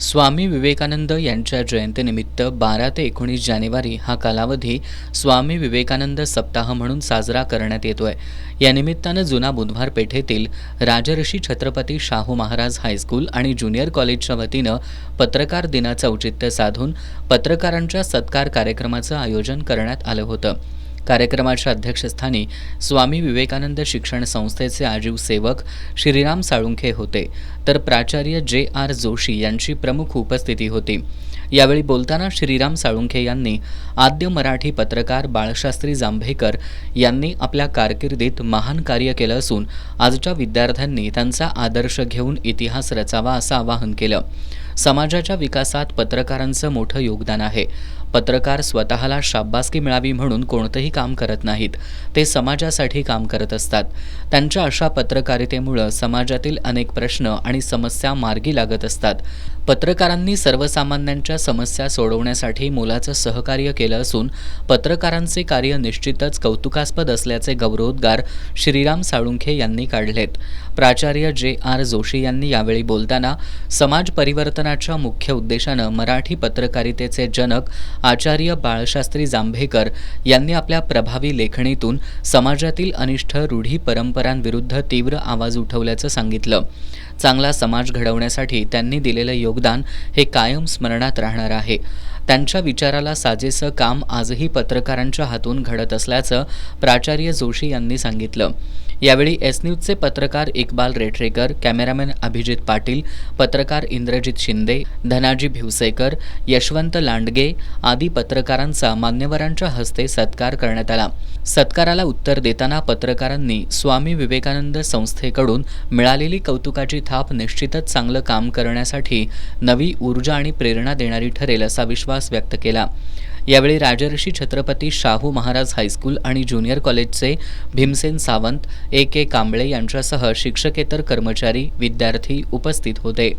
स्वामी विवेकानंद यांच्या जयंतीनिमित्त 12 ते 19 जानेवारी हा कालावधी स्वामी विवेकानंद सप्ताह म्हणून साजरा करण्यात येतोय। या निमित्तानं जुना बुधवार पेठेतील राजर्षी छत्रपती शाहू महाराज हायस्कूल आणि ज्युनियर कॉलेजच्या वतीनं पत्रकार दिनाचं औचित्य साधून पत्रकारांच्या सत्कार कार्यक्रमाचं आयोजन करण्यात आलं होतं। कार्यक्रमाच्या अध्यक्षस्थानी स्वामी विवेकानंद शिक्षण संस्थेचे आजीव सेवक श्रीराम साळुंखे होते, तर प्राचार्य जे.आर. जोशी यांची प्रमुख उपस्थिती होती। यावेळी बोलताना श्रीराम साळुंखे यांनी आद्य मराठी पत्रकार बाळशास्त्री जांभेकर यांनी आपल्या कारकिर्दीत महान कार्य केलं असून आजच्या विद्यार्थ्यांनी त्यांचा आदर्श घेऊन इतिहास रचावा असं आवाहन केलं। समाजाच्या विकासात पत्रकारांचं मोठं योगदान आहे। पत्रकार स्वतःला शाबासकी मिळावी म्हणून कोणतंही काम करत नाहीत, ते समाजासाठी काम करत असतात। त्यांच्या अशा पत्रकारितेमुळे समाजातील अनेक प्रश्न आणि समस्या मार्गी लागत असतात। पत्रकारांनी सर्वसामान्यांच्या समस्या सोडवण्यासाठी मोलाचं सहकार्य केलं असून पत्रकारांचे कार्य निश्चितच कौतुकास्पद असल्याचे गौरवोद्गार श्रीराम साळुंखे यांनी काढलेत। प्राचार्य जे.आर. जोशी यांनी यावेळी बोलताना समाज परिवर्तनाच्या मुख्य उद्देशानं मराठी पत्रकारितेचे जनक आचार्य बाळशास्त्री जांभेकर यांनी आपल्या प्रभावी लेखणीतून समाजातील अनिष्ट रूढी परंपरांविरुद्ध तीव्र आवाज उठवल्याचं सांगितलं। चांगला समाज घडवण्यासाठी त्यांनी दिलेलं योगदान हे कायम स्मरणात राहणार आहे। त्यांच्या विचाराला साजेसं काम आजही पत्रकारांच्या हातून घडत असल्याचं प्राचार्य जोशी यांनी सांगितलं। यावेळी एस न्यूजचे पत्रकार इक्बाल रेठरेकर, कॅमेरामॅन अभिजित पाटील, पत्रकार इंद्रजित शिंदे, धनाजी भिवसेकर, यशवंत लांडगे आदी पत्रकारांचा मान्यवरांच्या हस्ते सत्कार करण्यात आला। सत्काराला उत्तर देताना पत्रकारांनी स्वामी विवेकानंद संस्थेकडून मिळालेली कौतुकाची थाप निश्चितच चांगलं काम करण्यासाठी नवी ऊर्जा आणि प्रेरणा देणारी ठरेल असा विश्वास व्यक्त केला। यावेळी राजर्षी छत्रपती शाहू महाराज हायस्कूल आणि ज्युनियर कॉलेजचे भीमसेन सावंत, ए.के. कांबळे यांच्यासह शिक्षकेतर कर्मचारी, विद्यार्थी उपस्थित होते।